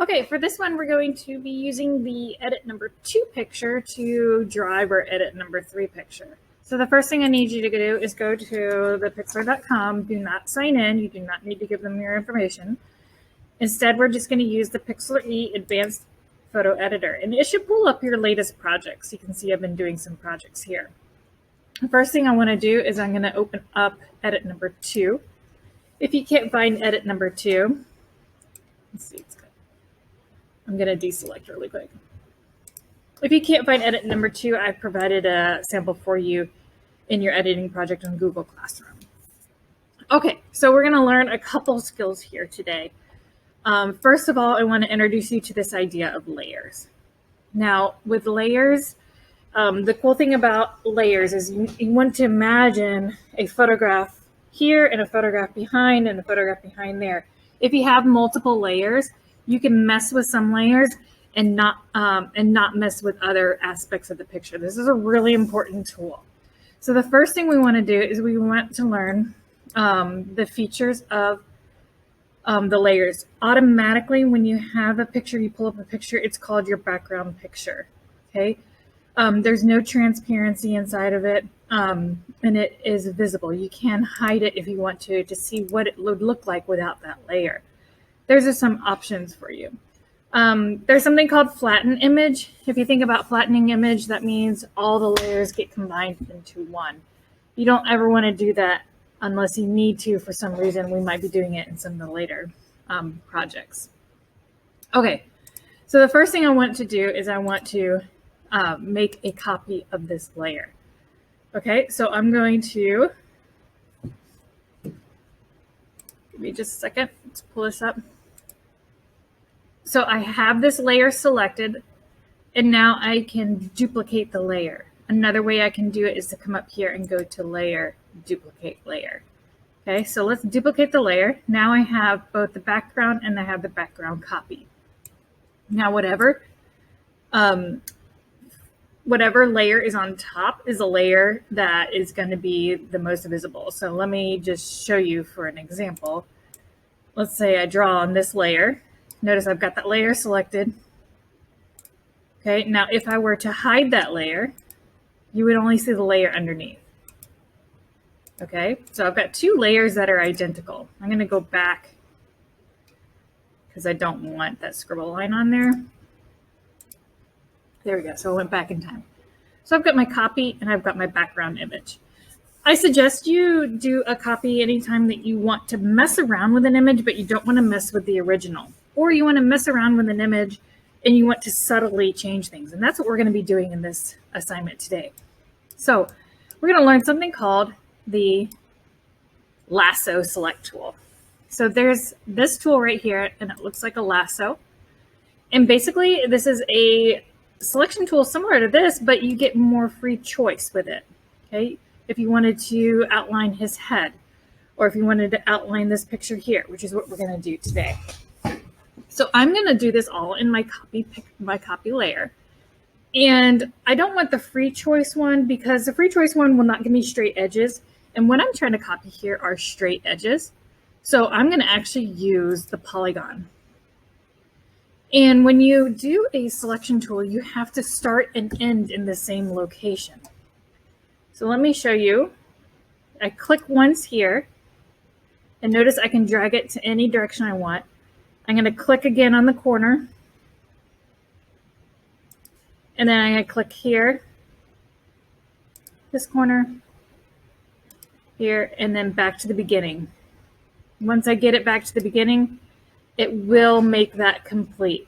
Okay, for this one, we're going to be using the edit number 2 picture to drive our edit number 3 picture. So the first thing I need you to do is go to the Pixlr.com. Do not sign in. You do not need to give them your information. Instead, we're just going to use the Pixlr E Advanced Photo Editor. And it should pull up your latest projects. You can see I've been doing some projects here. The first thing I want to do is I'm going to open up edit number 2. If you can't find edit number 2, let's see, it's good. I'm going to deselect really quick. If you can't find edit number 2, I've provided a sample for you in your editing project on Google Classroom. Okay, so we're going to learn a couple skills here today. First of all, I want to introduce you to this idea of layers. Now, with layers, the cool thing about layers is you want to imagine a photograph here and a photograph behind and a photograph behind there. If you have multiple layers, you can mess with some layers and not mess with other aspects of the picture. This is a really important tool. So the first thing we want to do is we want to learn the features of the layers. Automatically, when you have a picture, you pull up a picture, it's called your background picture. Okay. There's no transparency inside of it, and it is visible. You can hide it if you want to see what it would look like without that layer. There's some options for you. There's something called flatten image. If you think about flattening image, that means all the layers get combined into one. You don't ever want to do that unless you need to for some reason. We might be doing it in some of the later projects. Okay, so the first thing I want to do is I want to make a copy of this layer. Okay, so I'm going to, give me just a second, let's pull this up. So I have this layer selected, and now I can duplicate the layer. Another way I can do it is to come up here and go to Layer, Duplicate Layer. Okay, so let's duplicate the layer. Now I have both the background and I have the background copy. Now whatever layer is on top is a layer that is going to be the most visible. So let me just show you for an example. Let's say I draw on this layer. Notice I've got that layer selected. Okay, now if I were to hide that layer, you would only see the layer underneath. Okay, so I've got 2 layers that are identical. I'm going to go back because I don't want that scribble line on there. There we go, so I went back in time. So I've got my copy and I've got my background image. I suggest you do a copy anytime that you want to mess around with an image, but you don't want to mess with the original. Or you want to mess around with an image and you want to subtly change things. And that's what we're going to be doing in this assignment today. So we're going to learn something called the lasso select tool. So there's this tool right here, and it looks like a lasso. And basically, this is a selection tool similar to this, but you get more free choice with it. Okay, if you wanted to outline his head, or if you wanted to outline this picture here, which is what we're going to do today. So I'm going to do this all in my copy layer. And I don't want the free choice one because the free choice one will not give me straight edges. And what I'm trying to copy here are straight edges. So I'm going to actually use the polygon. And when you do a selection tool, you have to start and end in the same location. So let me show you. I click once here, and notice I can drag it to any direction I want. I'm going to click again on the corner, and then I'm going to click here, this corner, here, and then back to the beginning. Once I get it back to the beginning, it will make that complete.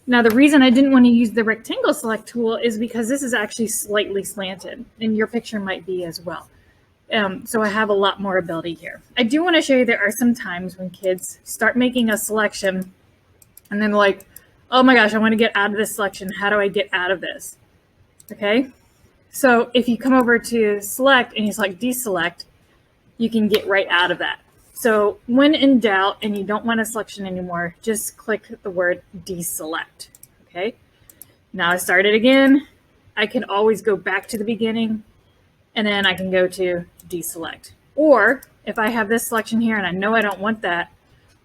Now, the reason I didn't want to use the rectangle select tool is because this is actually slightly slanted, and your picture might be as well. So I have a lot more ability here. I do want to show you there are some times when kids start making a selection and then like, oh my gosh, I want to get out of this selection. How do I get out of this? Okay, so if you come over to select and you select deselect, you can get right out of that. So when in doubt and you don't want a selection anymore, just click the word deselect. Okay, now I start it again. I can always go back to the beginning and then I can go to deselect. Or if I have this selection here and I know I don't want that,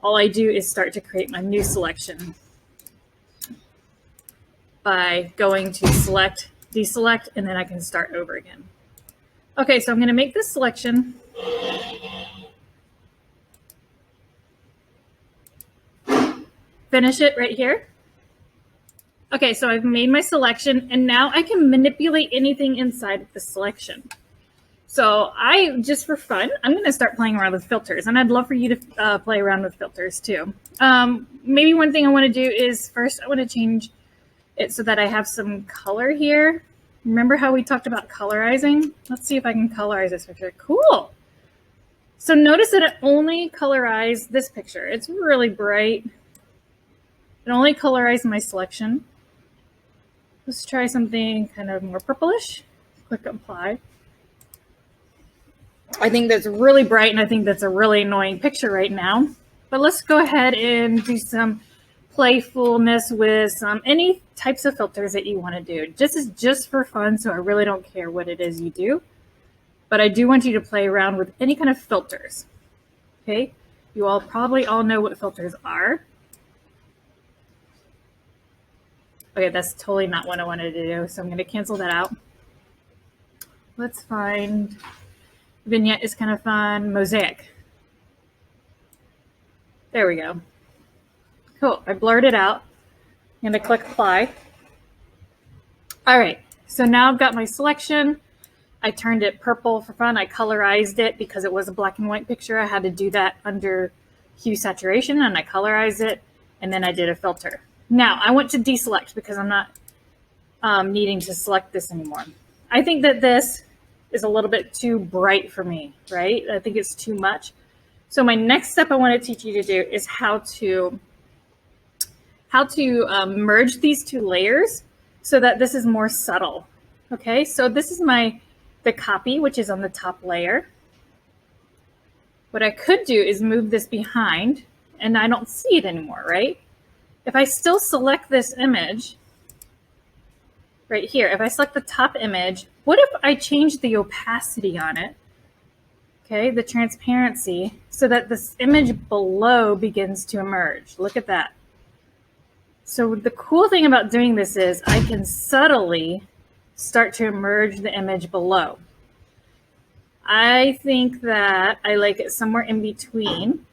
all I do is start to create my new selection by going to select, deselect, and then I can start over again. Okay, so I'm going to make this selection. Finish it right here. Okay, so I've made my selection, and now I can manipulate anything inside of the selection. So just for fun, I'm going to start playing around with filters, and I'd love for you to play around with filters too. Maybe one thing I want to do is first I want to change it so that I have some color here. Remember how we talked about colorizing? Let's see if I can colorize this picture. Cool. So notice that it only colorized this picture. It's really bright. It only colorized my selection. Let's try something kind of more purplish. Click apply. I think that's really bright, and I think that's a really annoying picture right now. But let's go ahead and do some playfulness with any types of filters that you want to do. Just for fun, so I really don't care what it is you do. But I do want you to play around with any kind of filters. Okay? You all probably all know what filters are. Okay, that's totally not what I wanted to do, so I'm going to cancel that out. Let's find vignette is kind of fun. Mosaic. There we go. Cool. I blurred it out. I'm going to click apply. All right. So now I've got my selection. I turned it purple for fun. I colorized it because it was a black and white picture. I had to do that under hue saturation, and I colorized it, and then I did a filter. Now I want to deselect because I'm not needing to select this anymore. I think that this is a little bit too bright for me, right? I think it's too much. So my next step I want to teach you to do is how to merge these two layers so that this is more subtle. Okay, so this is the copy, which is on the top layer. What I could do is move this behind, and I don't see it anymore, right? If I still select this image right here, if I select the top image, what if I change the opacity on it? Okay, the transparency, so that this image below begins to emerge. Look at that. So the cool thing about doing this is I can subtly start to merge the image below. I think that I like it somewhere in between.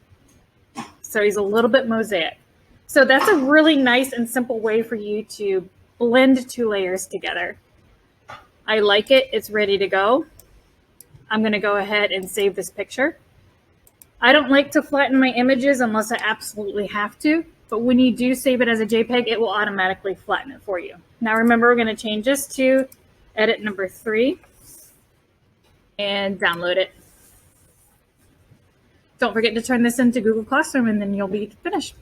So he's a little bit mosaic. So that's a really nice and simple way for you to blend two layers together. I like it. It's ready to go. I'm going to go ahead and save this picture. I don't like to flatten my images unless I absolutely have to. But when you do save it as a JPEG, it will automatically flatten it for you. Now remember, we're going to change this to edit number 3 and download it. Don't forget to turn this into Google Classroom, and then you'll be finished.